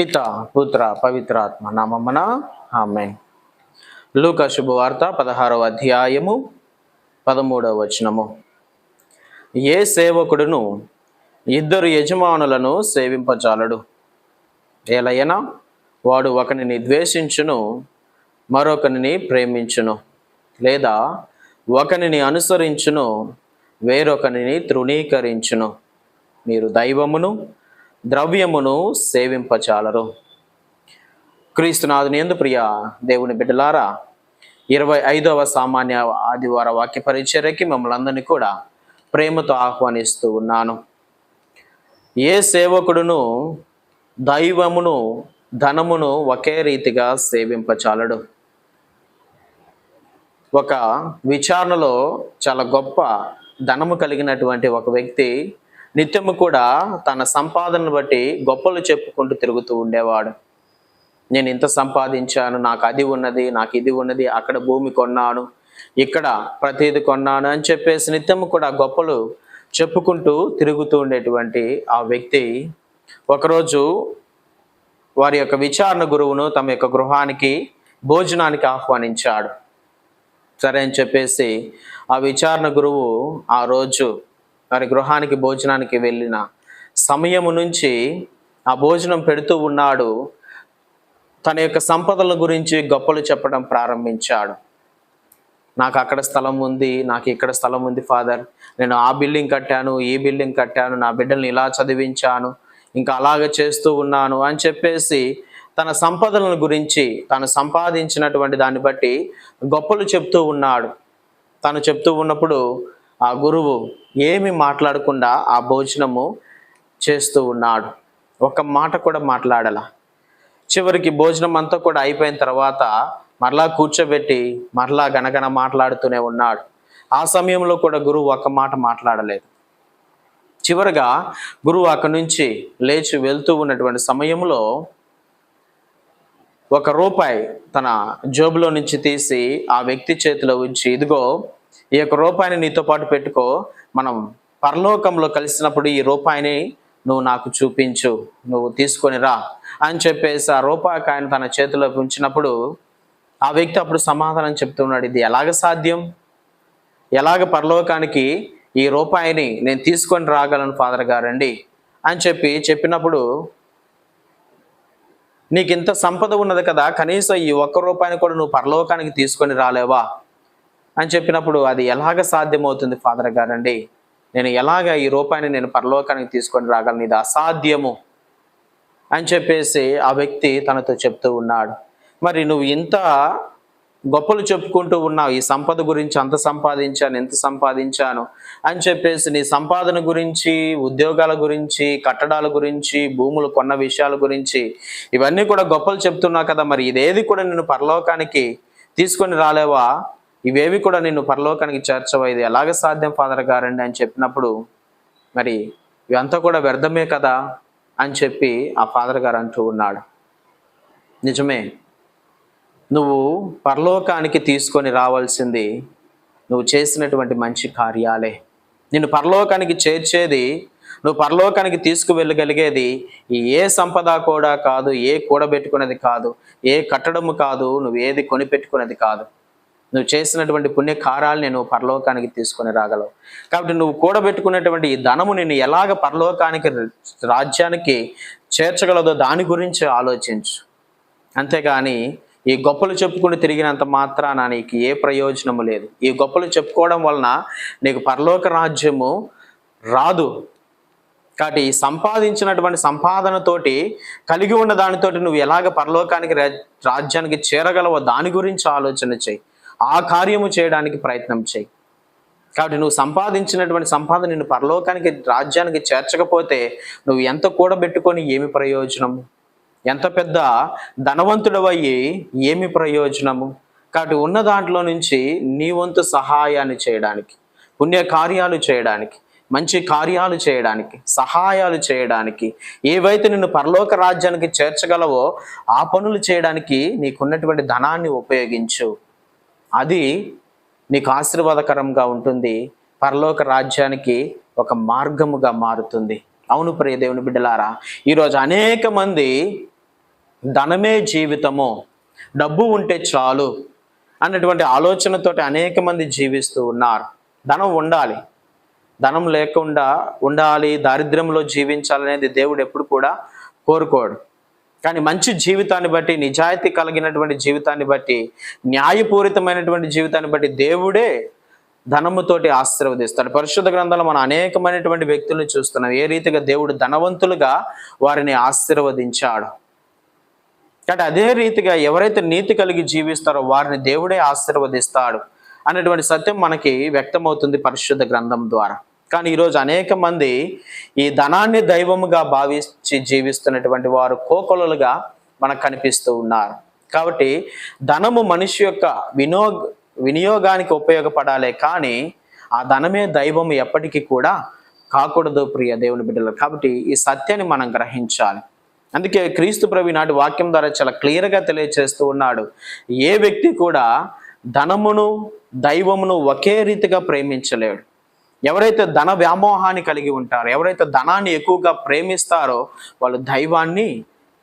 పిత పుత్ర పవిత్రాత్మ నామమున ఆమేన్. లూకా శుభవార్త 16వ అధ్యాయము 13వ వచనము. ఏ సేవకుడును ఇద్దరు యజమానులను సేవింపజాలడు. ఏలయనా వాడు ఒకనిని ద్వేషించును, మరొకనిని ప్రేమించును, లేదా ఒకనిని అనుసరించును, వేరొకనిని తృణీకరించును. మీరు దైవమును ద్రవ్యమును సేవింపచాలరు. క్రీస్తునాథుని యందు ప్రియ దేవుని బిడ్డలారా, 25వ సామాన్య ఆదివార వాక్య పరిచర్యకి మమ్మల్ని అందరినీ కూడా ప్రేమతో ఆహ్వానిస్తూ ఉన్నాను. ఏ సేవకుడును దైవమును ధనమును ఒకే రీతిగా సేవింపచాలడు. ఒక విచారణలో చాలా గొప్ప ధనము కలిగినటువంటి ఒక వ్యక్తి నిత్యము కూడా తన సంపాదనను బట్టి గొప్పలు చెప్పుకుంటూ తిరుగుతూ ఉండేవాడు. నేను ఇంత సంపాదించాను, నాకు అది ఉన్నది, నాకు ఇది ఉన్నది, అక్కడ భూమి కొన్నాను, ఇక్కడ ప్రతిది కొన్నాను అని చెప్పేసి నిత్యము కూడా గొప్పలు చెప్పుకుంటూ తిరుగుతూ ఉండేటువంటి ఆ వ్యక్తి ఒకరోజు వారి యొక్క విచారణ గురువును తమ యొక్క గృహానికి భోజనానికి ఆహ్వానించాడు. సరే అని చెప్పేసి ఆ విచారణ గురువు ఆ రోజు వారి గృహానికి భోజనానికి వెళ్ళిన సమయము నుంచి ఆ భోజనం పెడుతూ ఉన్నాడు. తన యొక్క సంపదల గురించి గొప్పలు చెప్పడం ప్రారంభించాడు. నాకు అక్కడ స్థలం ఉంది, నాకు ఇక్కడ స్థలం ఉంది ఫాదర్, నేను ఆ బిల్డింగ్ కట్టాను, ఈ బిల్డింగ్ కట్టాను, నా బిడ్డల్ని ఇలా చదివించాను, ఇంకా అలాగే చేస్తూ ఉన్నాను అని చెప్పేసి తన సంపదలను గురించి తాను సంపాదించినటువంటి దాన్ని బట్టి గొప్పలు చెప్తూ ఉన్నాడు. తను చెప్తూ ఉన్నప్పుడు ఆ గురువు ఏమి మాట్లాడకుండా ఆ భోజనము చేస్తూ ఉన్నాడు. ఒక్క మాట కూడా మాట్లాడాల. చివరికి భోజనం అంతా కూడా అయిపోయిన తర్వాత మరలా కూర్చోబెట్టి మరలా గనగన మాట్లాడుతూనే ఉన్నాడు. ఆ సమయంలో కూడా గురువు ఒక్క మాట మాట్లాడలేదు. చివరిగా గురువు అక్కడి నుంచి లేచి వెళ్తూ ఉన్నటువంటి సమయంలో ₹1 తన జోబులో నుంచి తీసి ఆ వ్యక్తి చేతిలో ఉంచి, ఇదిగో ఈ ₹1 నీతో పాటు పెట్టుకో, మనం పరలోకంలో కలిసినప్పుడు ఈ ₹1 నువ్వు నాకు చూపించు, నువ్వు తీసుకొని రా అని చెప్పేసి ఆ ₹1 తన చేతిలో ఉంచినప్పుడు ఆ వ్యక్తి అప్పుడు సమాధానం చెప్తున్నాడు, ఇది ఎలాగ సాధ్యం, ఎలాగ పరలోకానికి ఈ ₹1 నేను తీసుకొని రాగలను ఫాదర్ గారండి అని చెప్పినప్పుడు, నీకు ఇంత సంపద ఉన్నది కదా, కనీసం ఈ ₹1 కూడా నువ్వు పరలోకానికి తీసుకొని రాలేవా అని చెప్పినప్పుడు, అది ఎలాగ సాధ్యమవుతుంది ఫాదర్ గారండి, నేను ఎలాగ ఈ ₹1 నేను పరలోకానికి తీసుకొని రాగలను, ఇది అసాధ్యము అని చెప్పేసి ఆ వ్యక్తి తనతో చెప్తూ ఉన్నాడు. మరి నువ్వు ఇంత గొప్పలు చెప్పుకుంటూ ఉన్నావు, ఈ సంపద గురించి, అంత సంపాదించాను, ఎంత సంపాదించాను అని చెప్పేసి నీ సంపాదన గురించి, ఉద్యోగాల గురించి, కట్టడాల గురించి, భూములు కొన్న విషయాల గురించి ఇవన్నీ కూడా గొప్పలు చెప్తున్నావు కదా, మరి ఇదేది కూడా నిన్ను పరలోకానికి తీసుకొని రాలేవా, ఇవేవి కూడా నిన్ను పరలోకానికి చేర్చవా, ఇది ఎలాగ సాధ్యం ఫాదర్ గారండి అని చెప్పినప్పుడు, మరి ఇవంతా కూడా వ్యర్థమే కదా అని చెప్పి ఆ ఫాదర్ గారు అంటూ ఉన్నాడు. నిజమే, నువ్వు పరలోకానికి తీసుకొని రావాల్సింది నువ్వు చేసినటువంటి మంచి కార్యాలే. నిన్ను పరలోకానికి చేర్చేది, నువ్వు పరలోకానికి తీసుకువెళ్ళగలిగేది ఏ సంపద కూడా కాదు, ఏ కూడబెట్టుకునేది కాదు, ఏ కట్టడము కాదు, నువ్వు ఏది కొనిపెట్టుకునేది కాదు. నువ్వు చేసినటువంటి పుణ్యకార్యాలు నేను పరలోకానికి తీసుకొని రాగలవు. కాబట్టి నువ్వు కూడబెట్టుకునేటువంటి ఈ ధనము నిన్ను ఎలాగ పరలోకానికి, రాజ్యానికి చేర్చగలదో దాని గురించి ఆలోచించు. అంతేగాని ఈ గొప్పలు చెప్పుకుని తిరిగినంత మాత్రాన నీకు ఏ ప్రయోజనము లేదు. ఈ గొప్పలు చెప్పుకోవడం వలన నీకు పరలోక రాజ్యము రాదు. కాబట్టి ఈ సంపాదించినటువంటి సంపాదనతోటి, కలిగి ఉన్న దానితోటి నువ్వు ఎలాగ పరలోకానికి, రాజ్యానికి చేరగలవో దాని గురించి ఆలోచన చేయి, ఆ కార్యము చేయడానికి ప్రయత్నం చేయి. కాబట్టి నువ్వు సంపాదించినటువంటి సంపాదన నిన్ను పరలోకానికి, రాజ్యానికి చేర్చకపోతే నువ్వు ఎంత కూడబెట్టుకొని ఏమి ప్రయోజనము, ఎంత పెద్ద ధనవంతుడవయ్యి ఏమి ప్రయోజనము. కాబట్టి ఉన్న దాంట్లో నుంచి నీ వంతు సహాయాన్ని చేయడానికి, పుణ్యకార్యాలు చేయడానికి, మంచి కార్యాలు చేయడానికి, సహాయాలు చేయడానికి, ఏవైతే నిన్ను పరలోక రాజ్యానికి చేర్చగలవో ఆ పనులు చేయడానికి నీకున్నటువంటి ధనాన్ని ఉపయోగించు. అది నీకు ఆశీర్వాదకరంగా ఉంటుంది, పరలోక రాజ్యానికి ఒక మార్గముగా మారుతుంది. అవును ప్రియ దేవుని బిడ్డలారా, ఈరోజు అనేక మంది ధనమే జీవితము, డబ్బు ఉంటే చాలు అన్నటువంటి ఆలోచనతోటి అనేక మంది జీవిస్తూ ఉన్నారు. ధనం ఉండాలి, ధనం లేకుండా ఉండాలి, దారిద్ర్యంలో జీవించాలనేది దేవుడు ఎప్పుడు కూడా కోరుకోడు. కానీ మంచి జీవితాన్ని బట్టి, నిజాయితీ కలిగినటువంటి జీవితాన్ని బట్టి, న్యాయపూరితమైనటువంటి జీవితాన్ని బట్టి దేవుడే ధనముతోటి ఆశీర్వదిస్తాడు. పరిశుద్ధ గ్రంథంలో మనం అనేకమైనటువంటి వ్యక్తులను చూస్తున్నాం, ఏ రీతిగా దేవుడు ధనవంతులుగా వారిని ఆశీర్వదించాడు. కాబట్టి అదే రీతిగా ఎవరైతే నీతి కలిగి జీవిస్తారో వారిని దేవుడే ఆశీర్వదిస్తాడు అనేటువంటి సత్యం మనకి వ్యక్తమవుతుంది పరిశుద్ధ గ్రంథం ద్వారా. కానీ ఈరోజు అనేక మంది ఈ ధనాన్ని దైవముగా భావించి జీవిస్తున్నటువంటి వారు కోకొలలుగా మనకు కనిపిస్తూ ఉన్నారు. కాబట్టి ధనము మనిషి యొక్క వినియోగానికి ఉపయోగపడాలి, కానీ ఆ ధనమే దైవము ఎప్పటికీ కూడా కాకూడదు ప్రియ దేవుని బిడ్డలు. కాబట్టి ఈ సత్యాన్ని మనం గ్రహించాలి. అందుకే క్రీస్తు ప్రభు నాటి వాక్యం ద్వారా చాలా క్లియర్గా తెలియజేస్తూ ఉన్నాడు, ఏ వ్యక్తి కూడా ధనమును దైవమును ఒకే రీతిగా ప్రేమించలేడు. ఎవరైతే ధన వ్యామోహాన్ని కలిగి ఉంటారో, ఎవరైతే ధనాన్ని ఎక్కువగా ప్రేమిస్తారో వాళ్ళు దైవాన్ని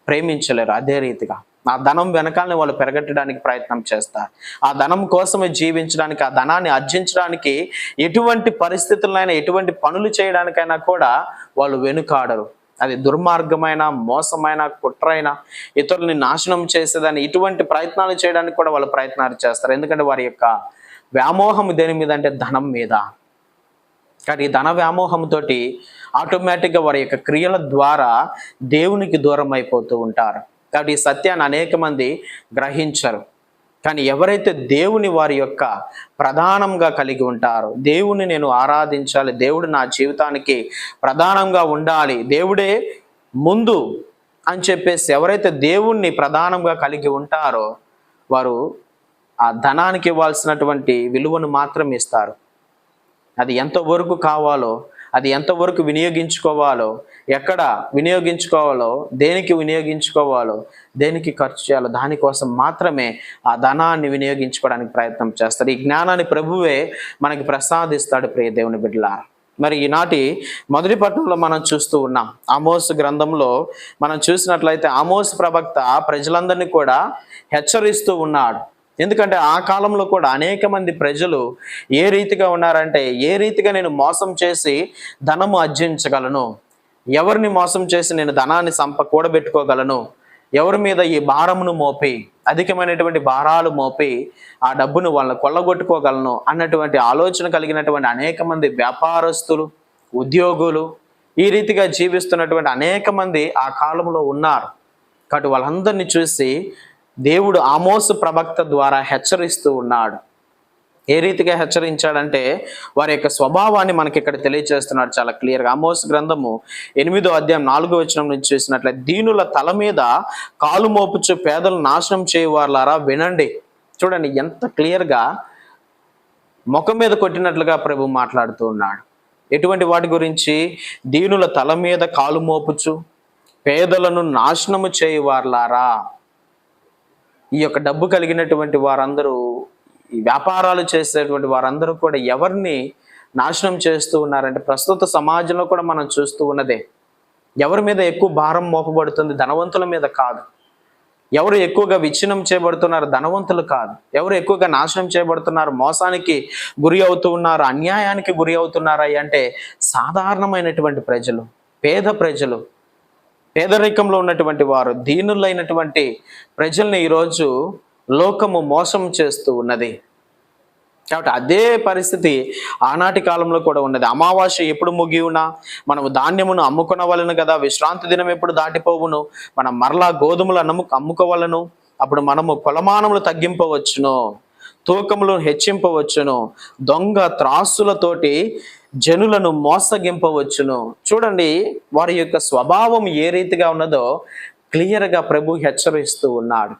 ప్రేమించలేరు. అదే రీతిగా ఆ ధనం వెనకాలని వాళ్ళు పెరగట్టడానికి ప్రయత్నం చేస్తారు. ఆ ధనం కోసమే జీవించడానికి, ఆ ధనాన్ని ఆర్జించడానికి ఎటువంటి పరిస్థితులైనా, ఎటువంటి పనులు చేయడానికైనా కూడా వాళ్ళు వెనుకాడరు. అది దుర్మార్గమైన, మోసమైన, కుట్రైన, ఇతరులని నాశనం చేసేదాన్ని ఇటువంటి ప్రయత్నాలు చేయడానికి కూడా వాళ్ళు ప్రయత్నాలు చేస్తారు. ఎందుకంటే వారి యొక్క వ్యామోహం దేని మీద అంటే ధనం మీద. కానీ ఈ ధన వ్యామోహంతో ఆటోమేటిక్గా వారి యొక్క క్రియల ద్వారా దేవునికి దూరం అయిపోతూ ఉంటారు. కాబట్టి ఈ సత్యాన్ని అనేక మంది గ్రహించరు. కానీ ఎవరైతే దేవుని వారి యొక్క ప్రధానంగా కలిగి ఉంటారో, దేవుని నేను ఆరాధించాలి, దేవుడు నా జీవితానికి ప్రధానంగా ఉండాలి, దేవుడే ముందు అని చెప్పేసి ఎవరైతే దేవుణ్ణి ప్రధానంగా కలిగి ఉంటారో వారు ఆ ధనానికి ఇవ్వాల్సినటువంటి విలువను మాత్రం ఇస్తారు. అది ఎంతవరకు కావాలో, అది ఎంతవరకు వినియోగించుకోవాలో, ఎక్కడ వినియోగించుకోవాలో, దేనికి వినియోగించుకోవాలో, దేనికి ఖర్చు చేయాలో దానికోసం మాత్రమే ఆ ధనాన్ని వినియోగించుకోవడానికి ప్రయత్నం చేస్తారు. ఈ జ్ఞానాన్ని ప్రభువే మనకి ప్రసాదిస్తాడు ప్రియ దేవుని బిడ్డలారా. మరి ఈనాటి మొదటి పట్టణంలో మనం చూస్తూ ఉన్నాం, ఆమోసు గ్రంథంలో మనం చూసినట్లయితే ఆమోసు ప్రవక్త ప్రజలందరినీ కూడా హెచ్చరిస్తూ ఉన్నాడు. ఎందుకంటే ఆ కాలంలో కూడా అనేక మంది ప్రజలు ఏ రీతిగా ఉన్నారంటే, ఏ రీతిగా నేను మోసం చేసి ధనము ఆర్జించగలను, ఎవరిని మోసం చేసి నేను ధనాన్ని కూడబెట్టుకోగలను, ఎవరి మీద ఈ భారమును మోపి, అధికమైనటువంటి భారాలు మోపి ఆ డబ్బును వాళ్ళని కొల్లగొట్టుకోగలను అన్నటువంటి ఆలోచన కలిగినటువంటి అనేక మంది వ్యాపారస్తులు, ఉద్యోగులు, ఈ రీతిగా జీవిస్తున్నటువంటి అనేక మంది ఆ కాలంలో ఉన్నారు. కాబట్టి వాళ్ళందరినీ చూసి దేవుడు ఆమోసు ప్రవక్త ద్వారా హెచ్చరిస్తూ ఉన్నాడు. ఏ రీతిగా హెచ్చరించాడంటే వారి యొక్క స్వభావాన్ని మనకి ఇక్కడ తెలియజేస్తున్నాడు చాలా క్లియర్గా. ఆమోసు గ్రంథము 8వ అధ్యాయం 4వ వచనం నుంచి చూసినట్లయితే, దీనుల తల మీద కాలు మోపుచు పేదలు నాశనం చేయవారులారా వినండి. చూడండి ఎంత క్లియర్గా ముఖం మీద కొట్టినట్లుగా ప్రభు మాట్లాడుతూ ఉన్నాడు. ఎటువంటి వాటి గురించి? దీనుల తల మీద కాలు మోపుచు పేదలను నాశనము చేయవారులారా. ఈ యొక్క డబ్బు కలిగినటువంటి వారందరూ, ఈ వ్యాపారాలు చేసేటువంటి వారందరూ కూడా ఎవరిని నాశనం చేస్తూ ఉన్నారంటే ప్రస్తుత సమాజంలో కూడా మనం చూస్తూ ఉన్నదే. ఎవరి మీద ఎక్కువ భారం మోపబడుతుంది? ధనవంతుల మీద కాదు. ఎవరు ఎక్కువగా విచ్ఛిన్నం చేయబడుతున్నారు? ధనవంతులు కాదు. ఎవరు ఎక్కువగా నాశనం చేయబడుతున్నారు, మోసానికి గురి అవుతూ ఉన్నారు, అన్యాయానికి గురి అవుతున్నారా అంటే సాధారణమైనటువంటి ప్రజలు, పేద ప్రజలు, పేదరికంలో ఉన్నటువంటి వారు, దీనులైనటువంటి ప్రజల్ని ఈరోజు లోకము మోసం చేస్తూ ఉన్నది. కాబట్టి అదే పరిస్థితి ఆనాటి కాలంలో కూడా ఉన్నది. అమావాస్య ఎప్పుడు ముగియునా మనము ధాన్యమును అమ్ముకొనవలను కదా, విశ్రాంతి దినం ఎప్పుడు దాటిపోవును మనం మరలా గోధుమలు అమ్ముకోవలను, అప్పుడు మనము కొలమానములు తగ్గింపవచ్చును, తూకములు హెచ్చింపవచ్చును, దొంగ త్రాసులతోటి జనులను మోసగింపవచ్చును. చూడండి వారి యొక్క స్వభావం ఏ రీతిగా ఉన్నదో క్లియర్గా ప్రభు హెచ్చరిస్తూ ఉన్నాడు.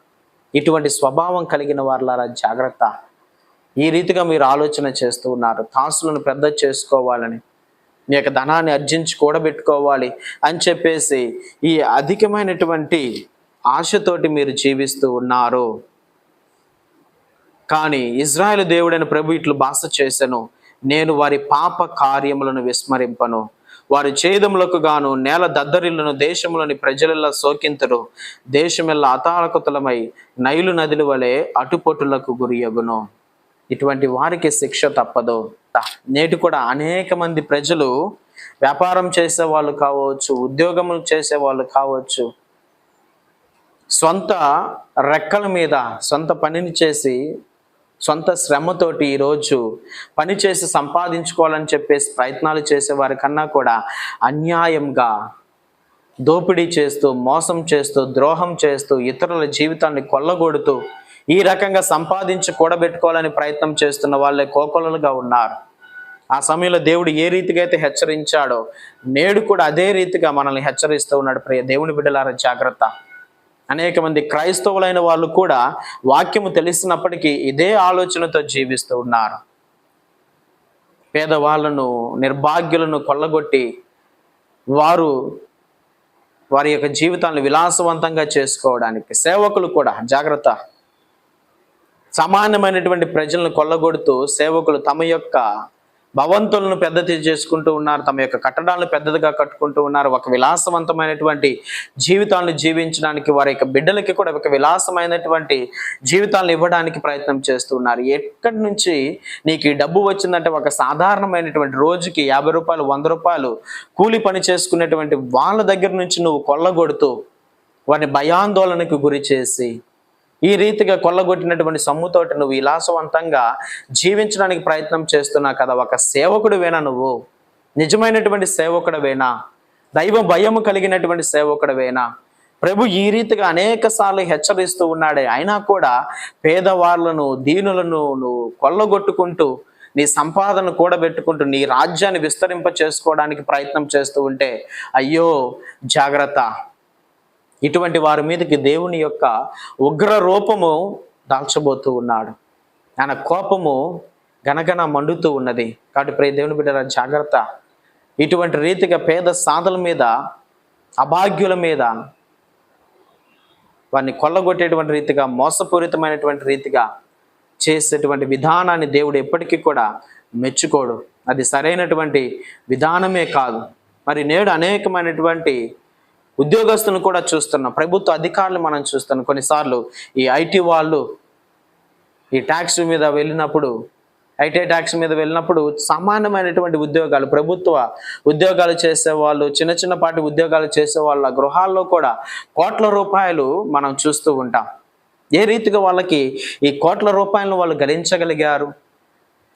ఇటువంటి స్వభావం కలిగిన వారులారా జాగ్రత్త. ఈ రీతిగా మీరు ఆలోచన చేస్తూ ఉన్నారు, తాసులను పెద్ద చేసుకోవాలని, మీ యొక్క ధనాన్ని ఆర్జించి కూడబెట్టుకోవాలి అని చెప్పేసి ఈ అధికమైనటువంటి ఆశతోటి మీరు జీవిస్తూ ఉన్నారు. కానీ ఇజ్రాయేలు దేవుడైన ప్రభు ఇట్లు భాష చేశాను, నేను వారి పాప కార్యములను విస్మరింపను, వారి ఛేదములకు గాను నేల దద్దరిల్లును, దేశంలోని ప్రజలెల్లా సోకింతురు, దేశమెల్లా అతాళకుతలమై నైలు నదుల వలె అటుపొట్టులకు గురియగును. ఇటువంటి వారికి శిక్ష తప్పదు. నేటి కూడా అనేక మంది ప్రజలు వ్యాపారం చేసే వాళ్ళు కావచ్చు, ఉద్యోగములు చేసే వాళ్ళు కావచ్చు, సొంత రెక్కల మీద సొంత పనిని చేసి సొంత శ్రమతోటి ఈరోజు పని చేసి సంపాదించుకోవాలని చెప్పేసి ప్రయత్నాలు చేసేవారి కన్నా కూడా అన్యాయంగా దోపిడీ చేస్తూ, మోసం చేస్తూ, ద్రోహం చేస్తూ, ఇతరుల జీవితాన్ని కొల్లగొడుతూ ఈ రకంగా సంపాదించి కూడబెట్టుకోవాలని ప్రయత్నం చేస్తున్న వాళ్ళే కోకొల్లలుగా ఉన్నారు. ఆ సమయంలో దేవుడు ఏ రీతిగా అయితే హెచ్చరించాడో నేడు కూడా అదే రీతిగా మనల్ని హెచ్చరిస్తూ ఉన్నాడు. ప్రియ దేవుని బిడ్డలారా, జాగ్రత్త. అనేక మంది క్రైస్తవులైన వాళ్ళు కూడా వాక్యము తెలిసినప్పటికీ ఇదే ఆలోచనతో జీవిస్తూ ఉన్నారు. పేదవాళ్ళను, నిర్భాగ్యులను కొల్లగొట్టి వారి యొక్క జీవితాలను విలాసవంతంగా చేసుకోవడానికి సేవకులు కూడా జాగ్రత్త. సామాన్యమైనటువంటి ప్రజలను కొల్లగొడుతూ సేవకులు తమ యొక్క భవంతులను పెద్దది చేసుకుంటూ ఉన్నారు, తమ యొక్క కట్టడాలను పెద్దదిగా కట్టుకుంటూ ఉన్నారు. ఒక విలాసవంతమైనటువంటి జీవితాలను జీవించడానికి, వారి యొక్క బిడ్డలకి కూడా ఒక విలాసమైనటువంటి జీవితాలను ఇవ్వడానికి ప్రయత్నం చేస్తూ ఉన్నారు. ఎక్కడి నుంచి నీకు ఈ డబ్బు వచ్చిందంటే ఒక సాధారణమైనటువంటి రోజుకి 50 రూపాయలు, 100 రూపాయలు కూలి పని చేసుకునేటువంటి వాళ్ళ దగ్గర నుంచి నువ్వు కొల్లగొడుతూ వారిని భయాందోళనకు గురి చేసి ఈ రీతిగా కొల్లగొట్టినటువంటి సొమ్ముతోటి నువ్వు విలాసవంతంగా జీవించడానికి ప్రయత్నం చేస్తున్నావు కదా. ఒక సేవకుడివేనా నువ్వు? నిజమైనటువంటి సేవకుడివేనా? దైవ భయము కలిగినటువంటి సేవకుడివేనా? ప్రభు ఈ రీతిగా అనేక సార్లు హెచ్చరిస్తూ ఉన్నాడే, అయినా కూడా పేదవాళ్ళను, దీనులను నువ్వు కొల్లగొట్టుకుంటూ నీ సంపాదన కూడబెట్టుకుంటూ నీ రాజ్యాన్ని విస్తరింప చేసుకోవడానికి ప్రయత్నం చేస్తూ ఉంటే అయ్యో జాగ్రత్త. ఇటువంటి వారి మీదకి దేవుని యొక్క ఉగ్ర రూపము దాల్చబోతూ ఉన్నాడు. ఆయన కోపము గనగన మండుతూ ఉన్నది. కాబట్టి ప్రియ దేవుని బిడ్డల జాగ్రత్త. ఇటువంటి రీతిగా పేద సాధల మీద, అభాగ్యుల మీద వారిని కొల్లగొట్టేటువంటి రీతిగా, మోసపూరితమైనటువంటి రీతిగా చేసేటువంటి విధానాన్ని దేవుడు ఎప్పటికీ కూడా మెచ్చుకోడు. అది సరైనటువంటి విధానమే కాదు. మరి నేడు అనేకమైనటువంటి ఉద్యోగస్తులను కూడా చూస్తున్నాం, ప్రభుత్వ అధికారులు మనం చూస్తున్నాం. కొన్నిసార్లు ఈ ఐటీ వాళ్ళు ఈ ట్యాక్స్ మీద వెళ్ళినప్పుడు, ఐటీ ట్యాక్స్ మీద వెళ్ళినప్పుడు సామాన్యమైనటువంటి ఉద్యోగాలు, ప్రభుత్వ ఉద్యోగాలు చేసేవాళ్ళు, చిన్నపాటి ఉద్యోగాలు చేసేవాళ్ళ గృహాల్లో కూడా కోట్ల రూపాయలు మనం చూస్తూ ఉంటాం. ఏ రీతిగా వాళ్ళకి ఈ కోట్ల రూపాయలను వాళ్ళు గణించగలిగారు?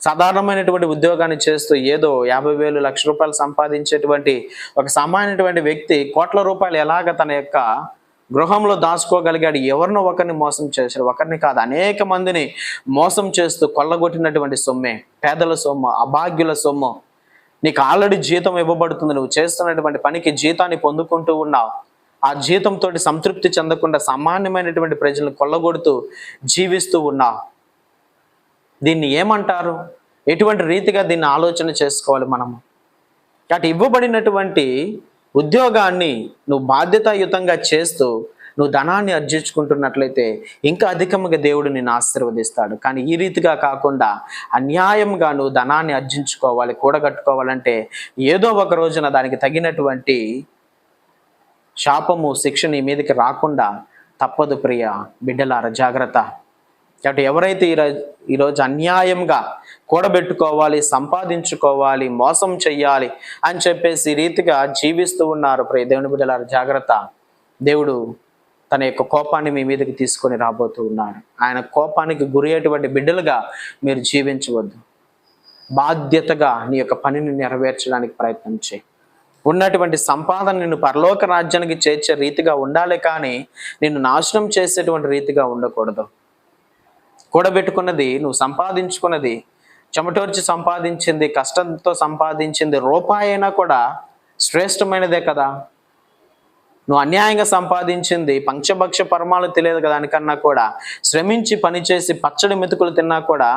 సాధారణమైనటువంటి ఉద్యోగాన్ని చేస్తూ ఏదో 50,000, 1,00,000 రూపాయలు సంపాదించేటువంటి ఒక సామాన్యటువంటి వ్యక్తి కోట్ల రూపాయలు ఎలాగ తన యొక్క గృహంలో దాచుకోగలిగాడు? ఎవరినో ఒకరిని మోసం చేశాడు, ఒకరిని కాదు అనేక మందిని మోసం చేస్తూ కొల్లగొట్టినటువంటి సొమ్మే, పేదల సొమ్ము, అభాగ్యుల సొమ్ము. నీకు ఆల్రెడీ జీతం ఇవ్వబడుతుంది, నువ్వు చేస్తున్నటువంటి పనికి జీతాన్ని పొందుకుంటూ ఉన్నావు. ఆ జీతంతో సంతృప్తి చెందకుండా సామాన్యమైనటువంటి ప్రజలను కొల్లగొడుతూ జీవిస్తూ ఉన్నావు. దీన్ని ఏమంటారు? ఎటువంటి రీతిగా దీన్ని ఆలోచన చేసుకోవాలి మనము. కాబట్టి ఇవ్వబడినటువంటి ఉద్యోగాన్ని నువ్వు బాధ్యతాయుతంగా చేస్తూ నువ్వు ధనాన్ని ఆర్జించుకుంటున్నట్లయితే ఇంకా అధికంగా దేవుడు నిన్ను ఆశీర్వదిస్తాడు. కానీ ఈ రీతిగా కాకుండా అన్యాయంగా నువ్వు ధనాన్ని ఆర్జించుకోవాలి, కూడగట్టుకోవాలంటే ఏదో ఒక రోజున దానికి తగినటువంటి శాపము, శిక్ష నీ మీదకి రాకుండా తప్పదు. ప్రియ బిడ్డలారా, జాగ్రత్త. కాబట్టి ఎవరైతే ఈరోజు అన్యాయంగా కూడబెట్టుకోవాలి, సంపాదించుకోవాలి, మోసం చెయ్యాలి అని చెప్పేసి ఈ రీతిగా జీవిస్తూ ఉన్నారు, ప్రియ దేవుని బిడ్డలారా జాగ్రత్త. దేవుడు తన యొక్క కోపాన్ని మీ మీదకి తీసుకొని రాబోతూ ఉన్నాడు. ఆయన కోపానికి గురి అయ్యేటువంటి బిడ్డలుగా మీరు జీవించవద్దు. బాధ్యతగా నీ యొక్క పనిని నెరవేర్చడానికి ప్రయత్నం చేయి. ఉన్నటువంటి సంపాదన నిన్ను పరలోక రాజ్యానికి చేర్చే రీతిగా ఉండాలి, కానీ నిన్ను నాశనం చేసేటువంటి రీతిగా ఉండకూడదు. కూడబెట్టుకున్నది, నువ్వు సంపాదించుకున్నది, చెమటోర్చి సంపాదించింది, కష్టంతో సంపాదించింది రూపాయి అయినా కూడా శ్రేష్టమైనదే కదా. నువ్వు అన్యాయంగా సంపాదించింది పంచభక్ష పరమాలు తెలియదు కదా, దానికన్నా కూడా శ్రమించి పనిచేసి పచ్చడి మెతుకులు తిన్నా కూడా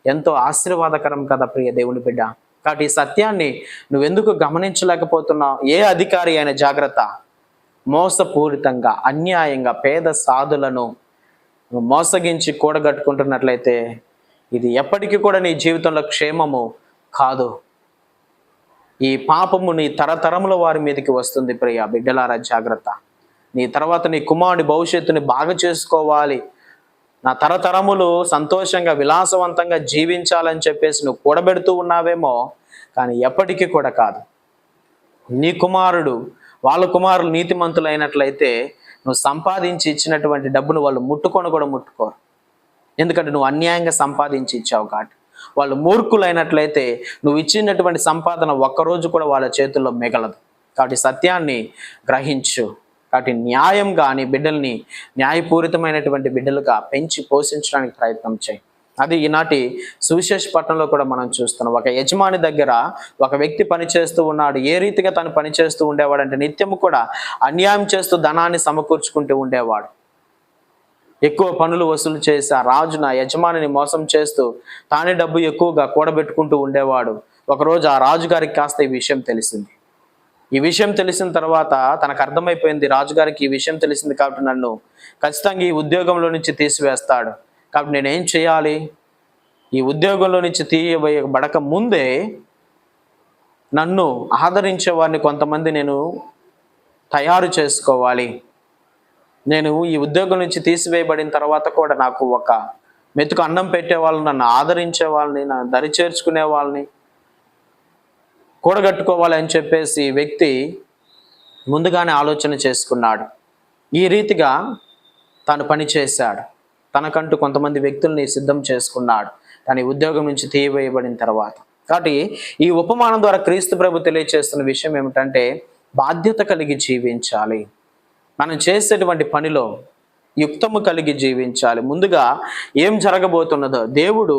ఎంతో ఆశీర్వాదకరం కదా ప్రియ దేవుని బిడ్డ. కాబట్టి ఈ సత్యాన్ని నువ్వెందుకు గమనించలేకపోతున్నావు? ఏ అధికారి అయినా జాగ్రత్త. మోసపూరితంగా, అన్యాయంగా పేద సాధులను మోసగించి కూడగట్టుకుంటున్నట్లయితే ఇది ఎప్పటికీ కూడా నీ జీవితంలో క్షేమము కాదు. ఈ పాపము నీ తరతరముల వారి మీదకి వస్తుంది ప్రియ బిడ్డలారా, జాగ్రత్త. నీ తర్వాత నీ కుమారుడి భవిష్యత్తుని బాగా చేసుకోవాలి, నా తరతరములు సంతోషంగా విలాసవంతంగా జీవించాలని చెప్పేసి నువ్వు కూడబెడుతూ ఉన్నావేమో, కానీ ఎప్పటికీ కూడా కాదు. నీ కుమారుడు వాళ్ళ కుమారులు నీతిమంతులైనట్లయితే నువ్వు సంపాదించి ఇచ్చినటువంటి డబ్బును వాళ్ళు ముట్టుకొని కూడా ముట్టుకోరు. ఎందుకంటే నువ్వు అన్యాయంగా సంపాదించి ఇచ్చావు కాబట్టి. వాళ్ళు మూర్ఖులైనట్లయితే నువ్వు ఇచ్చినటువంటి సంపాదన ఒక్కరోజు కూడా వాళ్ళ చేతుల్లో మిగలదు. కాబట్టి సత్యాన్ని గ్రహించు. కాబట్టి న్యాయంగా నీ బిడ్డల్ని న్యాయపూరితమైనటువంటి బిడ్డలుగా పెంచి పోషించడానికి ప్రయత్నం చేయి. అది ఈనాటి సువిశేష పట్టణంలో కూడా మనం చూస్తున్నాం. ఒక యజమాని దగ్గర ఒక వ్యక్తి పనిచేస్తూ ఉన్నాడు. ఏ రీతిగా తను పనిచేస్తూ ఉండేవాడంటే నిత్యము కూడా అన్యాయం చేస్తూ ధనాన్ని సమకూర్చుకుంటూ ఉండేవాడు. ఎక్కువ పనులు వసూలు చేసి ఆ రాజున యజమానిని మోసం చేస్తూ తానే డబ్బు ఎక్కువగా కూడబెట్టుకుంటూ ఉండేవాడు. ఒకరోజు ఆ రాజుగారికి కాస్త ఈ విషయం తెలిసింది. ఈ విషయం తెలిసిన తర్వాత తనకు అర్థమైపోయింది, రాజుగారికి ఈ విషయం తెలిసింది కాబట్టి నన్ను ఖచ్చితంగా ఈ ఉద్యోగంలో నుంచి తీసివేస్తాడు. కాబట్టి నేనేం చేయాలి? ఈ ఉద్యోగంలో నుంచి తీయబడక ముందే నన్ను ఆదరించే వారిని కొంతమంది నేను తయారు చేసుకోవాలి. నేను ఈ ఉద్యోగం నుంచి తీసివేయబడిన తర్వాత కూడా నాకు ఒక మెతుకు అన్నం పెట్టే వాళ్ళని, నన్ను ఆదరించే వాళ్ళని, నా దరి చేర్చుకునే వాళ్ళని కూడగట్టుకోవాలి అని చెప్పేసి వ్యక్తి ముందుగానే ఆలోచన చేసుకున్నాడు. ఈ రీతిగా తాను పనిచేశాడు. తనకంటూ కొంతమంది వ్యక్తుల్ని సిద్ధం చేసుకున్నాడు తన ఉద్యోగం నుంచి తీయవేయబడిన తర్వాత. కాబట్టి ఈ ఉపమానం ద్వారా క్రీస్తు ప్రభు తెలియచేస్తున్న విషయం ఏమిటంటే బాధ్యత కలిగి జీవించాలి. మనం చేసేటువంటి పనిలో యుక్తము కలిగి జీవించాలి. ముందుగా ఏం జరగబోతున్నదో దేవుడు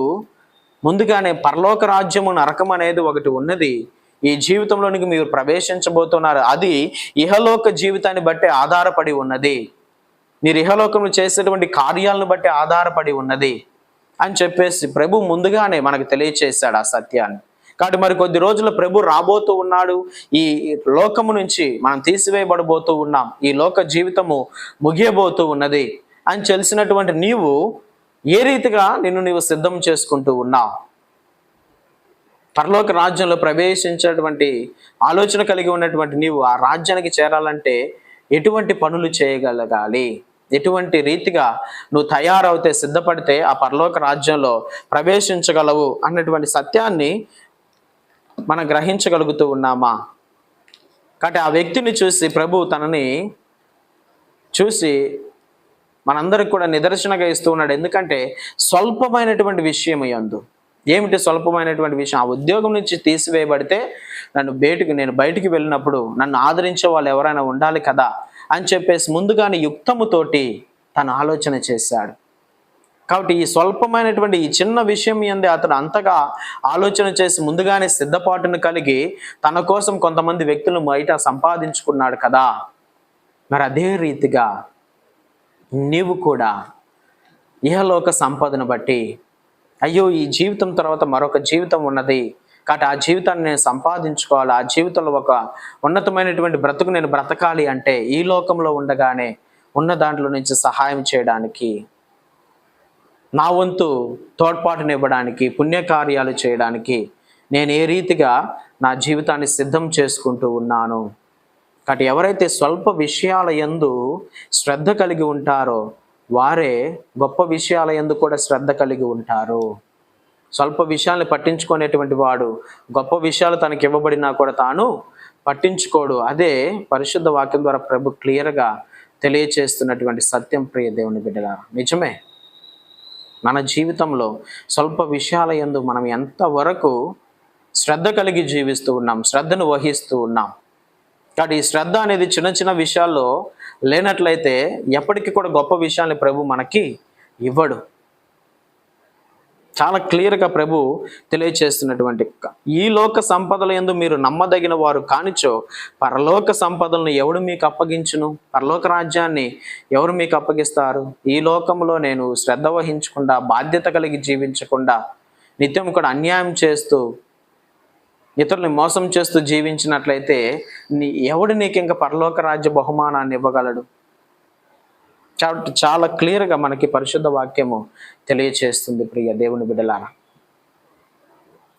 ముందుగానే పరలోక రాజ్యము నరకం అనేది ఒకటి ఉన్నది. ఈ జీవితంలోనికి మీరు ప్రవేశించబోతున్నారు. అది ఇహలోక జీవితాన్ని బట్టి ఆధారపడి ఉన్నది. మీరు ఇహలోకంలో చేసేటువంటి కార్యాలను బట్టి ఆధారపడి ఉన్నది అని చెప్పేసి ప్రభు ముందుగానే మనకు తెలియచేశాడు ఆ సత్యాన్ని. కాబట్టి మరి కొద్ది రోజుల ప్రభు రాబోతూ ఉన్నాడు. ఈ లోకము నుంచి మనం తీసివేయబడబోతూ ఉన్నాం. ఈ లోక జీవితము ముగియబోతూ ఉన్నది అని తెలిసినటువంటి నీవు ఏ రీతిగా నీవు సిద్ధం చేసుకుంటూ ఉన్నావు? పరలోక రాజ్యంలో ప్రవేశించేటువంటి ఆలోచన కలిగి ఉన్నటువంటి నీవు ఆ రాజ్యానికి చేరాలంటే ఎటువంటి పనులు చేయగలగాలి, ఎటువంటి రీతిగా నువ్వు తయారవుతే సిద్ధపడితే ఆ పరలోక రాజ్యంలో ప్రవేశించగలవు అన్నటువంటి సత్యాన్ని మనం గ్రహించగలుగుతూ ఉన్నామా? కాబట్టి ఆ వ్యక్తిని చూసి ప్రభు తనని చూసి మనందరికి కూడా నిదర్శనగా ఇస్తూ ఉన్నాడు. ఎందుకంటే స్వల్పమైనటువంటి విషయం యందు, ఏమిటి స్వల్పమైనటువంటి విషయం? ఆ ఉద్యోగం నుంచి తీసివేయబడితే నేను బయటికి వెళ్ళినప్పుడు నన్ను ఆదరించే వాళ్ళు ఎవరైనా ఉండాలి కదా అని చెప్పేసి ముందుగానే యుక్తముతోటి తను ఆలోచన చేశాడు. కాబట్టి ఈ స్వల్పమైనటువంటి ఈ చిన్న విషయం యందే అతను అంతగా ఆలోచన చేసి ముందుగానే సిద్ధపాటును కలిగి తన కోసం కొంతమంది వ్యక్తులను బయట సంపాదించుకున్నాడు కదా. మరి అదే రీతిగా నీవు కూడా ఇహలోక సంపదను బట్టి అయ్యో ఈ జీవితం తర్వాత మరొక జీవితం ఉన్నది కాబట్టి ఆ జీవితాన్ని నేను సంపాదించుకోవాలి, ఆ జీవితంలో ఒక ఉన్నతమైనటువంటి బ్రతుకు నేను బ్రతకాలి అంటే ఈ లోకంలో ఉండగానే ఉన్న దాంట్లో నుంచి సహాయం చేయడానికి, నా వంతు తోడ్పాటునివ్వడానికి, పుణ్యకార్యాలు చేయడానికి నేను ఏ రీతిగా నా జీవితాన్ని సిద్ధం చేసుకుంటూ ఉన్నాను. కాబట్టి ఎవరైతే స్వల్ప విషయాల యందు శ్రద్ధ కలిగి ఉంటారో వారే గొప్ప విషయాల యందు కూడా శ్రద్ధ కలిగి ఉంటారు. స్వల్ప విషయాల్ని పట్టించుకునేటువంటి వాడు గొప్ప విషయాలు తనకి ఇవ్వబడినా కూడా తాను పట్టించుకోడు. అదే పరిశుద్ధ వాక్యం ద్వారా ప్రభు క్లియర్గా తెలియచేస్తున్నటువంటి సత్యం. ప్రియ దేవుని బిడ్డలారా, నిజమే, మన జీవితంలో స్వల్ప విషయాల యందు మనం ఎంతవరకు శ్రద్ధ కలిగి జీవిస్తూ ఉన్నాం, శ్రద్ధను వహిస్తూ ఉన్నాం. కాబట్టి ఈ శ్రద్ధ అనేది చిన్న చిన్న విషయాల్లో లేనట్లయితే ఎప్పటికీ కూడా గొప్ప విషయాల్ని ప్రభు మనకి ఇవ్వడు. చాలా క్లియర్గా ప్రభు తెలియచేస్తున్నటువంటి ఈ లోక సంపదల యందు మీరు నమ్మదగిన వారు కానిచో పరలోక సంపదలను ఎవడు మీకు అప్పగించును? పరలోక రాజ్యాన్ని ఎవరు మీకు అప్పగిస్తారు? ఈ లోకంలో నేను శ్రద్ధ వహించకుండా, బాధ్యత కలిగి జీవించకుండా, నిత్యం కూడా అన్యాయం చేస్తూ, ఇతరుల్ని మోసం చేస్తూ జీవించినట్లయితే ఎవడు నీకు ఇంకా పరలోక రాజ్య బహుమానాన్ని ఇవ్వగలడు? చాలా క్లియర్గా మనకి పరిశుద్ధ వాక్యము తెలియచేస్తుంది. ప్రియ దేవుని బిడ్డలారా,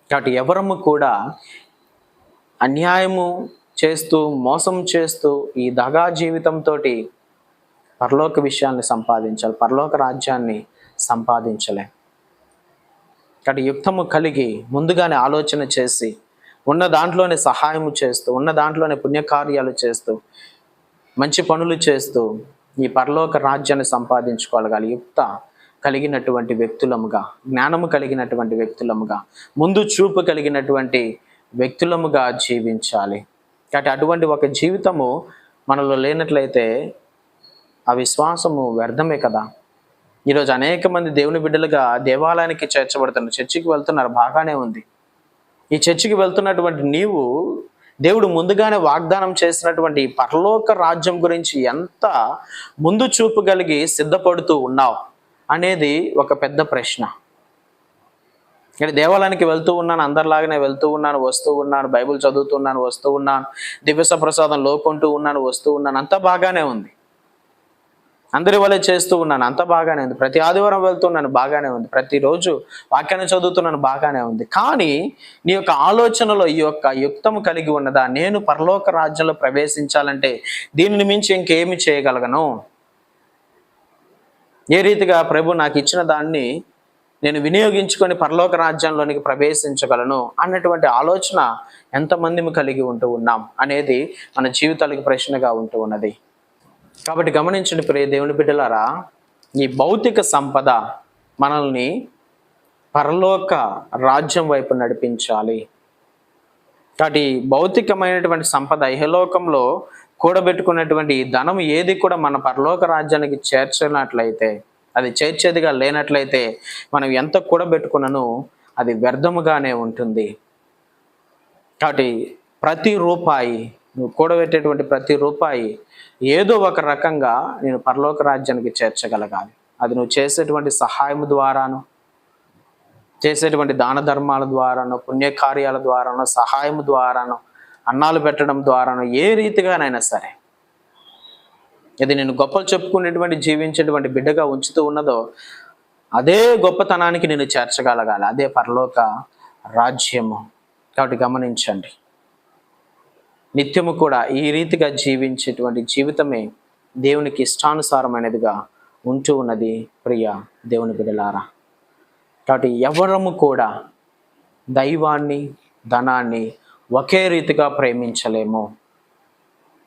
కాబట్టి ఎవరము కూడా అన్యాయము చేస్తూ మోసం చేస్తూ ఈ దగా జీవితంతో పరలోక విషయాన్ని సంపాదించాలి, పరలోక రాజ్యాన్ని సంపాదించలే. కాబట్టి యుక్తము కలిగి ముందుగానే ఆలోచన చేసి ఉన్న దాంట్లోనే సహాయము చేస్తూ, ఉన్న దాంట్లోనే పుణ్యకార్యాలు చేస్తూ, మంచి పనులు చేస్తూ ఈ పరలోక రాజ్యాన్ని సంపాదించుకోగలగాలి. యుక్త కలిగినటువంటి వ్యక్తులముగా, జ్ఞానము కలిగినటువంటి వ్యక్తులముగా, ముందు చూపు కలిగినటువంటి వ్యక్తులముగా జీవించాలి. కాబట్టి అటువంటి ఒక జీవితము మనలో లేనట్లయితే ఆ విశ్వాసము వ్యర్థమే కదా. ఈరోజు అనేక మంది దేవుని బిడ్డలుగా దేవాలయానికి చేర్చబడుతున్నారు, చర్చికి వెళ్తున్నారు, బాగానే ఉంది. ఈ చర్చికి వెళ్తున్నటువంటి నీవు దేవుడు ముందుగానే వాగ్దానం చేసినటువంటి పరలోక రాజ్యం గురించి ఎంత ముందు చూపు కలిగి సిద్ధపడుతూ ఉన్నావు అనేది ఒక పెద్ద ప్రశ్న. ఇక్కడ దేవాలయానికి వెళ్తూ ఉన్నాను, అందరిలాగానే వెళ్తూ ఉన్నాను, వస్తూ ఉన్నాను, బైబిల్ చదువుతున్నాను, వస్తూ ఉన్నాను, దివ్య ప్రసాదం లోకుంటూ ఉన్నాను, వస్తూ ఉన్నాను, అంతా బాగానే ఉంది. అందరి వల్ల చేస్తూ ఉన్నాను, అంత బాగానే ఉంది. ప్రతి ఆదివారం వెళ్తున్నాను, బాగానే ఉంది. ప్రతిరోజు వాక్యాన్ని చదువుతున్నాను, బాగానే ఉంది. కానీ నీ యొక్క ఆలోచనలో ఈ యొక్క యుక్తము కలిగి ఉన్నదా? నేను పరలోక రాజ్యంలో ప్రవేశించాలంటే దీనిని మించి ఇంకేమి చేయగలను? ఏ రీతిగా ప్రభు నాకు ఇచ్చిన దాన్ని నేను వినియోగించుకొని పరలోక రాజ్యంలోనికి ప్రవేశించగలను అన్నటువంటి ఆలోచన ఎంతమంది కలిగి ఉంటూ ఉన్నాం అనేది మన జీవితాలకు ప్రశ్నగా ఉంటూ ఉన్నది. కాబట్టి గమనించండి ప్రియ దేవుని బిడ్డలారా, ఈ భౌతిక సంపద మనల్ని పరలోక రాజ్యం వైపు నడిపించాలి. కాబట్టి భౌతికమైనటువంటి సంపద ఇహలోకంలో కూడబెట్టుకున్నటువంటి ధనం ఏది కూడా మన పరలోక రాజ్యానికి చేర్చినట్లయితే, అది చేర్చేదిగా లేనట్లయితే మనం ఎంత కూడబెట్టుకున్నను అది వ్యర్థముగానే ఉంటుంది. కాబట్టి ప్రతి రూపాయి, నువ్వు కూడబెట్టేటువంటి ప్రతి రూపాయి ఏదో ఒక రకంగా నేను పరలోక రాజ్యానికి చేర్చగలగాలి. అది నువ్వు చేసేటువంటి సహాయం ద్వారాను, చేసేటువంటి దాన ధర్మాల ద్వారాను, పుణ్యకార్యాల ద్వారాను, సహాయం ద్వారాను, అన్నాలు పెట్టడం ద్వారాను, ఏ రీతిగానైనా సరే ఇది నేను గొప్పలు చెప్పుకునేటువంటి జీవించేటువంటి బిడ్డగా ఉంచుతూ ఉన్నదో అదే గొప్పతనానికి నేను చేర్చగలగాలి. అదే పరలోక రాజ్యము. కాబట్టి గమనించండి, నిత్యము కూడా ఈ రీతిగా జీవించేటువంటి జీవితమే దేవునికి ఇష్టానుసారమైనదిగా ఉంటూ ఉన్నది ప్రియ దేవుని బిడ్డలారా. కాబట్టి ఎవరము కూడా దైవాన్ని, ధనాన్ని ఒకే రీతిగా ప్రేమించలేము.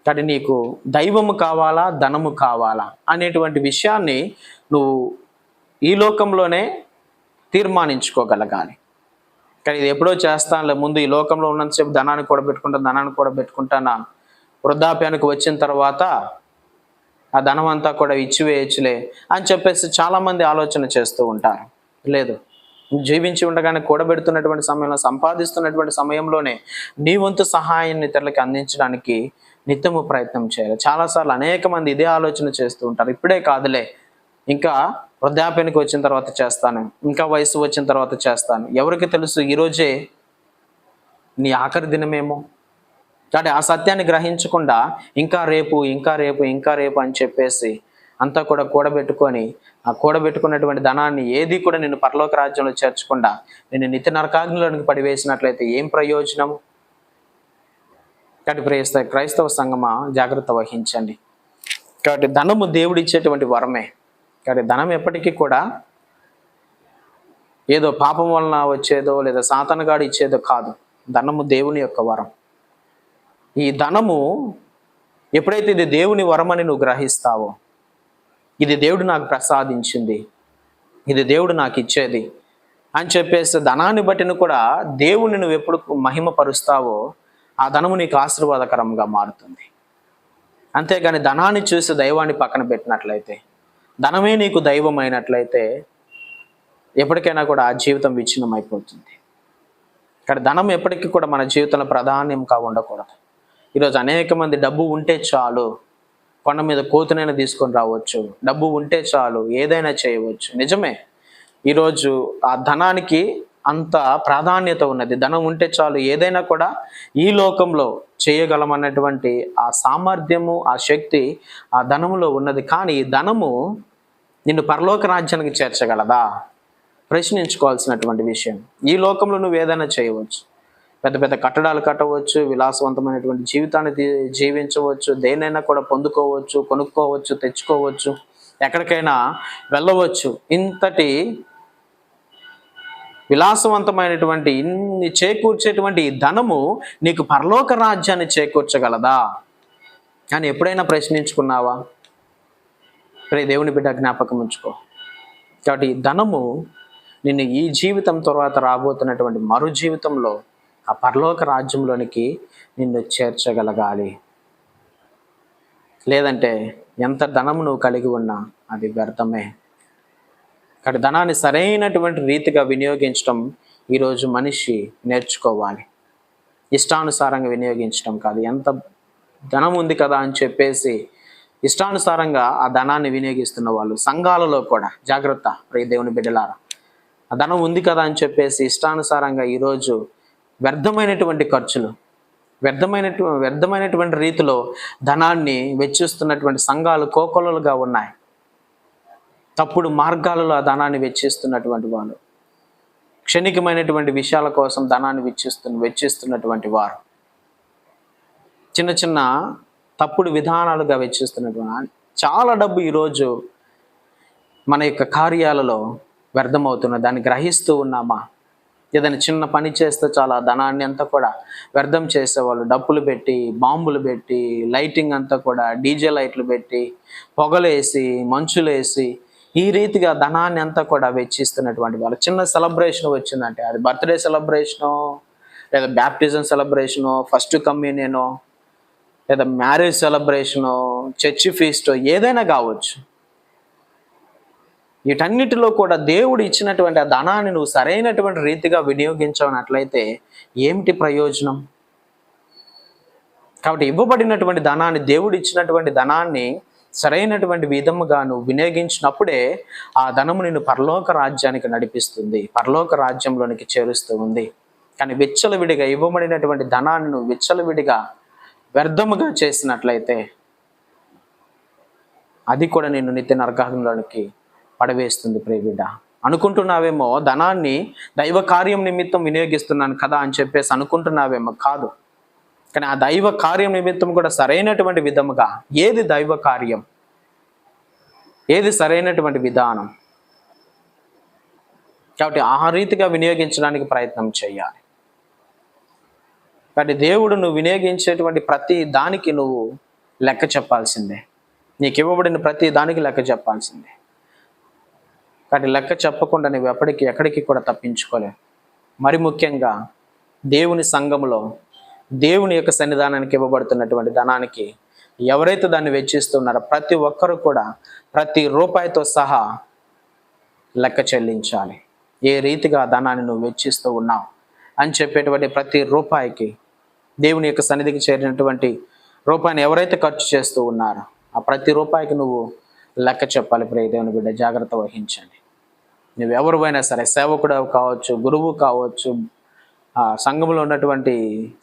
కాబట్టి నీకు దైవము కావాలా, ధనము కావాలా అనేటువంటి విషయాన్ని నువ్వు ఈ లోకంలోనే తీర్మానించుకోగలగాలి. కానీ ఇది ఎప్పుడో చేస్తానులే, ముందు ఈ లోకంలో ఉన్నంతసేపు ధనాన్ని కూడా పెట్టుకుంటానా, వృద్ధాప్యానికి వచ్చిన తర్వాత ఆ ధనం అంతా కూడా ఇచ్చివేయచ్చులే అని చెప్పేసి చాలామంది ఆలోచన చేస్తూ ఉంటారు. లేదు, జీవించి ఉండగానే కూడబెడుతున్నటువంటి సమయంలో, సంపాదిస్తున్నటువంటి సమయంలోనే నీ వంతు సహాయాన్ని ఇతరులకి అందించడానికి నిత్యము ప్రయత్నం చేయాలి. చాలాసార్లు అనేక మంది ఇదే ఆలోచన చేస్తూ ఉంటారు. ఇప్పుడే కాదులే, ఇంకా వృద్ధాప్యానికి వచ్చిన తర్వాత చేస్తాను, ఇంకా వయసు వచ్చిన తర్వాత చేస్తాను. ఎవరికి తెలుసు ఈరోజే నీ ఆఖరి దినమేమో. కాబట్టి ఆ సత్యాన్ని గ్రహించకుండా ఇంకా రేపు, ఇంకా రేపు, ఇంకా రేపు అని చెప్పేసి అంతా కూడా కూడబెట్టుకొని, ఆ కూడబెట్టుకున్నటువంటి ధనాన్ని ఏది కూడా నేను పరలోక రాజ్యంలో చేర్చకుండా నేను నిత్య నరకాగ్నిలోనికి పడివేసినట్లయితే ఏం ప్రయోజనము? కాబట్టి క్రైస్తవ సంఘమా, జాగ్రత్త వహించండి. కాబట్టి ధనము దేవుడిచ్చేటువంటి వరమే. కాబట్టి ధనం ఎప్పటికీ కూడా ఏదో పాపం వలన వచ్చేదో లేదా సాతానుగాడు ఇచ్చేదో కాదు. ధనము దేవుని యొక్క వరం. ఈ ధనము ఎప్పుడైతే ఇది దేవుని వరమని నువ్వు గ్రహిస్తావో, ఇది దేవుడు నాకు ప్రసాదించింది, ఇది దేవుడు నాకు ఇచ్చేది అని చెప్పేసి ధనాన్ని బట్టిని కూడా దేవుని నువ్వు ఎప్పుడు మహిమపరుస్తావో ఆ ధనము నీకు ఆశీర్వాదకరంగా మారుతుంది. అంతేగాని ధనాన్ని చూసి దైవాన్ని పక్కన పెట్టినట్లయితే, ధనమే నీకు దైవం అయినట్లయితే ఎప్పటికైనా కూడా ఆ జీవితం విచ్ఛిన్నం అయిపోతుంది. ఇక్కడ ధనం ఎప్పటికీ కూడా మన జీవితంలో ప్రాధాన్యంగా ఉండకూడదు. ఈరోజు అనేక మంది డబ్బు ఉంటే చాలు, కొండ మీద కోతునైనా తీసుకొని రావచ్చు, డబ్బు ఉంటే చాలు ఏదైనా చేయవచ్చు. నిజమే, ఈరోజు ఆ ధనానికి అంత ప్రాధాన్యత ఉన్నది. ధనం ఉంటే చాలు ఏదైనా కూడా ఈ లోకంలో చేయగలమన్నటువంటి ఆ సామర్థ్యము, ఆ శక్తి ఆ ధనములో ఉన్నది. కానీ ఈ ధనము నిన్ను పరలోక రాజ్యానికి చేర్చగలదా? ప్రశ్నించుకోవాల్సినటువంటి విషయం. ఈ లోకంలో నువ్వు ఏదైనా చేయవచ్చు, పెద్ద పెద్ద కట్టడాలు కట్టవచ్చు, విలాసవంతమైనటువంటి జీవితాన్ని జీవించవచ్చు, దేనైనా కూడా పొందుకోవచ్చు, కొనుక్కోవచ్చు, తెచ్చుకోవచ్చు, ఎక్కడికైనా వెళ్ళవచ్చు. ఇంతటి విలాసవంతమైనటువంటి ఇన్ని చేకూర్చేటువంటి ఈ ధనము నీకు పరలోక రాజ్యాన్ని చేకూర్చగలదా అని ఎప్పుడైనా ప్రశ్నించుకున్నావా? దేవుని బిడ్డ జ్ఞాపకం ఉంచుకో. కాబట్టి ఈ ధనము నిన్ను ఈ జీవితం తర్వాత రాబోతున్నటువంటి మరు జీవితంలో ఆ పరలోక రాజ్యంలోనికి నిన్ను చేర్చగలగాలి. లేదంటే ఎంత ధనము నువ్వు కలిగి ఉన్నా అది వ్యర్థమే. కాబట్టి ధనాన్ని సరైనటువంటి రీతిగా వినియోగించడం ఈరోజు మనిషి నేర్చుకోవాలి. ఇష్టానుసారంగా వినియోగించడం కాదు. ఎంత ధనం ఉంది కదా అని చెప్పేసి ఇష్టానుసారంగా ఆ ధనాన్ని వినియోగిస్తున్న వాళ్ళు సంఘాలలో కూడా జాగ్రత్త. దేవుని బిడ్డలారా, ఆ ధనం ఉంది కదా అని చెప్పేసి ఇష్టానుసారంగా ఈరోజు వ్యర్థమైనటువంటి ఖర్చులు, వ్యర్థమైనటువంటి రీతిలో ధనాన్ని వెచ్చిస్తున్నటువంటి సంఘాలు కోకొల్లలుగా ఉన్నాయి. తప్పుడు మార్గాలలో ఆ ధనాన్ని వెచ్చిస్తున్నటువంటి వాళ్ళు, క్షణికమైనటువంటి విషయాల కోసం ధనాన్ని వెచ్చిస్తున్నటువంటి వారు, చిన్న చిన్న తప్పుడు విధానాలుగా వెచ్చిస్తున్నటువంటి చాలా డబ్బు ఈరోజు మన యొక్క కార్యాలలో వ్యర్థమవుతున్నది. దాన్ని గ్రహిస్తూ ఉన్నామా? ఏదైనా చిన్న పని చేస్తే చాలా ధనాన్ని అంతా కూడా వ్యర్థం చేసేవాళ్ళు డబ్బులు పెట్టి, బాంబులు పెట్టి, లైటింగ్ అంతా కూడా డీజే లైట్లు పెట్టి, పొగలేసి, మంచులేసి, ఈ రీతిగా ధనాన్ని అంతా కూడా వెచ్చిస్తున్నటువంటి వాళ్ళు. చిన్న సెలబ్రేషన్ వచ్చిందంటే అది బర్త్డే సెలబ్రేషనో, లేదా బ్యాప్టిజం సెలబ్రేషనో, ఫస్ట్ కమ్యూనియనో, లేదా మ్యారేజ్ సెలబ్రేషనో, చర్చి ఫీస్టో ఏదైనా కావచ్చు. వీటన్నిటిలో కూడా దేవుడు ఇచ్చినటువంటి ఆ ధనాన్ని నువ్వు సరైనటువంటి రీతిగా వినియోగించనట్లయితే ఏమిటి ప్రయోజనం? కాబట్టి ఇవ్వబడినటువంటి ధనాన్ని, దేవుడు ఇచ్చినటువంటి ధనాన్ని సరైనటువంటి విధముగా నువ్వు వినియోగించినప్పుడే ఆ ధనము నిన్ను పరలోక రాజ్యానికి నడిపిస్తుంది, పరలోక రాజ్యంలోనికి చేరుస్తూ ఉంది. కానీ విచ్చలవిడిగా ఇవ్వబడినటువంటి ధనాన్ని నువ్వు విచ్చలవిడిగా వ్యర్థముగా చేసినట్లయితే అది కూడా నిన్ను నిత్య నరకాగ్నిలోనికి పడవేస్తుంది. ప్రియబిడ్డ, అనుకుంటున్నావేమో ధనాన్ని దైవ కార్యం నిమిత్తం వినియోగిస్తున్నాను కదా అని చెప్పేసి అనుకుంటున్నావేమో. కాదు. కానీ ఆ దైవ కార్యం నిమిత్తం కూడా సరైనటువంటి విధముగా ఏది దైవ కార్యం, ఏది సరైనటువంటి విధానం, కాబట్టి ఆ రీతిగా వినియోగించడానికి ప్రయత్నం చేయాలి. కాబట్టి దేవుడు నువ్వు వినియోగించేటువంటి ప్రతి దానికి నువ్వు లెక్క చెప్పాల్సిందే. నీకు ఇవ్వబడిన ప్రతి దానికి లెక్క చెప్పాల్సిందే. కాబట్టి లెక్క చెప్పకుండా నువ్వు ఎక్కడికి కూడా తప్పించుకోలేవు. మరి ముఖ్యంగా దేవుని సంఘములో దేవుని యొక్క సన్నిధానానికి ఇవ్వబడుతున్నటువంటి ధనానికి ఎవరైతే దాన్ని వెచ్చిస్తున్నారో ప్రతి ఒక్కరూ కూడా ప్రతి రూపాయితో సహా లెక్క చెల్లించాలి. ఏ రీతిగా ధనాన్ని నువ్వు వెచ్చిస్తూ ఉన్నావు అని చెప్పేటువంటి ప్రతి రూపాయికి, దేవుని యొక్క సన్నిధికి చేరినటువంటి రూపాయిని ఎవరైతే ఖర్చు చేస్తూ ఉన్నారో ఆ ప్రతి రూపాయికి నువ్వు లెక్క చెప్పాలి. ప్రియ దేవుని బిడ్డ, జాగ్రత్త వహించండి. నువ్వెవరివైనా సరే, సేవకుడు కావచ్చు, గురువు కావచ్చు, సంఘంలో ఉన్నటువంటి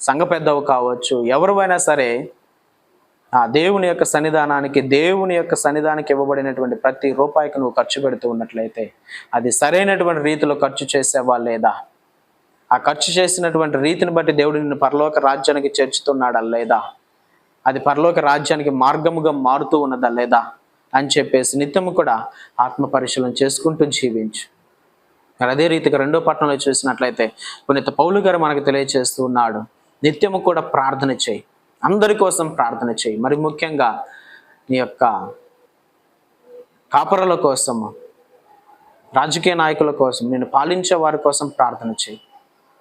సంఘ పెద్దవు కావచ్చు, ఎవరివైనా సరే ఆ దేవుని యొక్క సన్నిధానానికి ఇవ్వబడినటువంటి ప్రతి రూపాయికి నువ్వు ఖర్చు పెడుతూ ఉన్నట్లయితే అది సరైనటువంటి రీతిలో ఖర్చు చేసేవా లేదా, ఆ ఖర్చు చేసినటువంటి రీతిని బట్టి దేవుడు నిన్ను పరలోక రాజ్యానికి చేర్చుతున్నాడా లేదా, అది పరలోక రాజ్యానికి మార్గముగా మారుతూ ఉన్నదా లేదా అని చెప్పేసి నిత్యము కూడా ఆత్మ పరిశీలన చేసుకుంటూ జీవించు. అదే రీతిగా 2వ పట్టణంలో చూసినట్లయితే పునీత పౌలు గారు మనకు తెలియజేస్తూ ఉన్నాడు, నిత్యము కూడా ప్రార్థన చేయి, అందరి కోసం ప్రార్థన చేయి. మరి ముఖ్యంగా నీ యొక్క కాపరుల కోసము, రాజకీయ నాయకుల కోసం, నేను పాలించే వారి కోసం ప్రార్థన చేయి.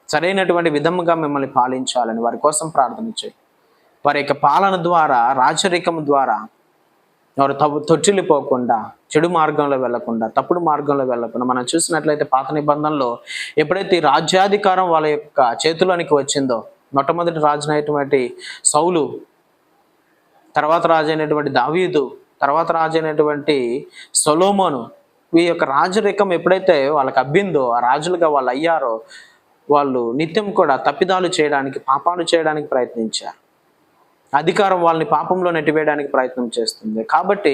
సరైనటువంటి విధముగా మిమ్మల్ని పాలించాలని వారి కోసం ప్రార్థన చేయి. వారి యొక్క పాలన ద్వారా, రాజరికం ద్వారా ఎవరు తొట్టిల్లిపోకుండా, చెడు మార్గంలో వెళ్లకుండా, తప్పుడు మార్గంలో వెళ్లకుండా, మనం చూసినట్లయితే పాత నిబంధనలో ఎప్పుడైతే ఈ రాజ్యాధికారం వాళ్ళ యొక్క చేతిలోనికి వచ్చిందో, మొట్టమొదటి రాజునైనటువంటి సౌలు, తర్వాత రాజైనటువంటి దావీదు, తర్వాత రాజైనటువంటి సొలొమోను, ఈ యొక్క రాజరికం ఎప్పుడైతే వాళ్ళకి అబ్బిందో, ఆ రాజులుగా వాళ్ళు అయ్యారో, వాళ్ళు నిత్యం కూడా తప్పిదాలు చేయడానికి, పాపాలు చేయడానికి ప్రయత్నించారు. అధికారం వాళ్ళని పాపంలో నెట్టివేయడానికి ప్రయత్నం చేస్తుంది. కాబట్టి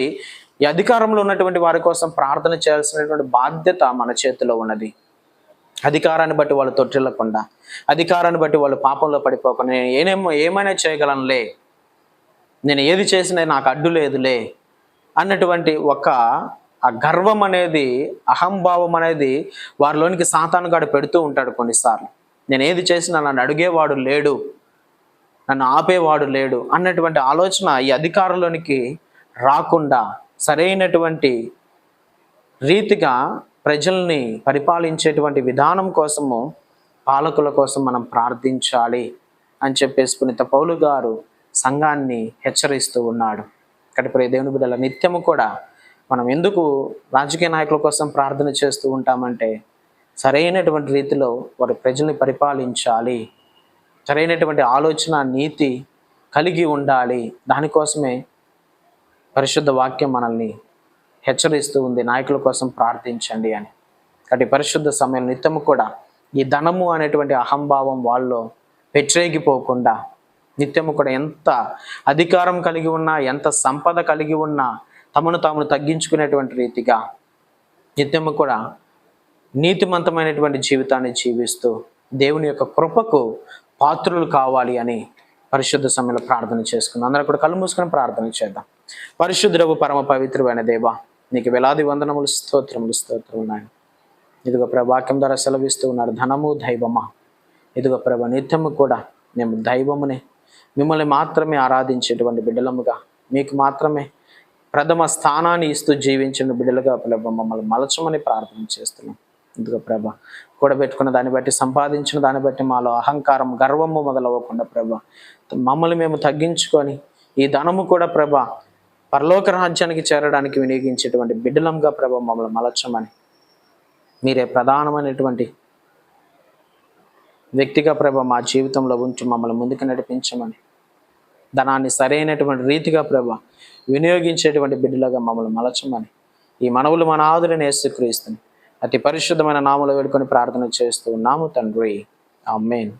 ఈ అధికారంలో ఉన్నటువంటి వారి కోసం ప్రార్థన చేయాల్సినటువంటి బాధ్యత మన చేతిలో ఉన్నది. అధికారాన్ని బట్టి వాళ్ళు తొట్టిల్లకుండా, అధికారాన్ని బట్టి వాళ్ళు పాపంలో పడిపోకుండా, నేను ఏమైనా చేయగలనులే, నేను ఏది చేసినా నాకు అడ్డు లేదులే అన్నటువంటి ఆ గర్వం అనేది, అహంభావం అనేది వారిలోనికి సాతానుగాడు పెడుతూ ఉంటాడు కొన్నిసార్లు. నేను ఏది చేసినా నన్ను అడిగేవాడు లేడు, నన్ను ఆపేవాడు లేడు అన్నటువంటి ఆలోచన ఈ అధికారంలోనికి రాకుండా సరైనటువంటి రీతిగా ప్రజల్ని పరిపాలించేటువంటి విధానం కోసము, పాలకుల కోసం మనం ప్రార్థించాలి అని చెప్పేసి పునీత పౌలు గారు సంఘాన్ని హెచ్చరిస్తూ ఉన్నాడు. కాబట్టి ప్రియ దేవుని బిడ్డల, నిత్యము కూడా మనం ఎందుకు రాజకీయ నాయకుల కోసం ప్రార్థన చేస్తూ ఉంటామంటే, సరైనటువంటి రీతిలో వారి ప్రజల్ని పరిపాలించాలి, సరైనటువంటి ఆలోచన నీతి కలిగి ఉండాలి. దానికోసమే పరిశుద్ధ వాక్యం మనల్ని హెచ్చరిస్తూ ఉంది, నాయకుల కోసం ప్రార్థించండి అని. కాబట్టి పరిశుద్ధ సమయం నిత్యము కూడా ఈ ధనము అనేటువంటి అహంభావం వాళ్ళలో పెట్టరేగిపోకుండా, నిత్యము కూడా ఎంత అధికారం కలిగి ఉన్నా, ఎంత సంపద కలిగి ఉన్నా తమను తామును తగ్గించుకునేటువంటి రీతిగా నిత్యము కూడా నీతిమంతమైనటువంటి జీవితాన్ని జీవిస్తూ దేవుని యొక్క కృపకు పాత్రులు కావాలి అని పరిశుద్ధ సమయంలో ప్రార్థన చేసుకుందాం. అందరూ కూడా కళ్ళు మూసుకొని ప్రార్థన చేద్దాం. పరిశుద్ధుడవు పరమ పవిత్రమైన దేవా, నీకు వేలాది వందనములు, స్తోత్రములు నాయన. ఇదిగో ప్రభు వాక్యం ద్వారా సెలవిస్తూ ఉన్నారు, ధనము దైవమా. ఇదిగో ప్రభు నిత్యము కూడా మేము దైవమునే, మిమ్మల్ని మాత్రమే ఆరాధించేటువంటి బిడ్డలముగా, మీకు మాత్రమే ప్రథమ స్థానాన్ని ఇస్తూ జీవించిన బిడ్డలుగా ప్రభు మమ్మల్ని మలచమని ప్రార్థన చేస్తున్నాం. ఇదిగో ప్రభ కూడబెట్టుకున్న దాన్ని బట్టి, సంపాదించిన దాన్ని బట్టి మాలో అహంకారం, గర్వము మొదలవ్వకుండా ప్రభ మమ్మల్ని మేము తగ్గించుకొని ఈ ధనము కూడా ప్రభ పరలోక రాజ్యానికి చేరడానికి వినియోగించేటువంటి బిడ్డలంగా ప్రభ మమ్మల్ని మలచమని, మీరే ప్రధానమైనటువంటి వ్యక్తిగా ప్రభ మా జీవితంలో ఉంచి మమ్మల్ని ముందుకు నడిపించమని, ధనాన్ని సరైనటువంటి రీతిగా ప్రభ వినియోగించేటువంటి బిడ్డలుగా మమ్మల్ని మలచమని ఈ మనవులు మన ఆదులని యేసుక్రీస్తుని అతి పరిశుద్ధమైన నామములో వేడుకొని ప్రార్థన చేస్తూ ఉన్నాము తండ్రి. ఆమేన్.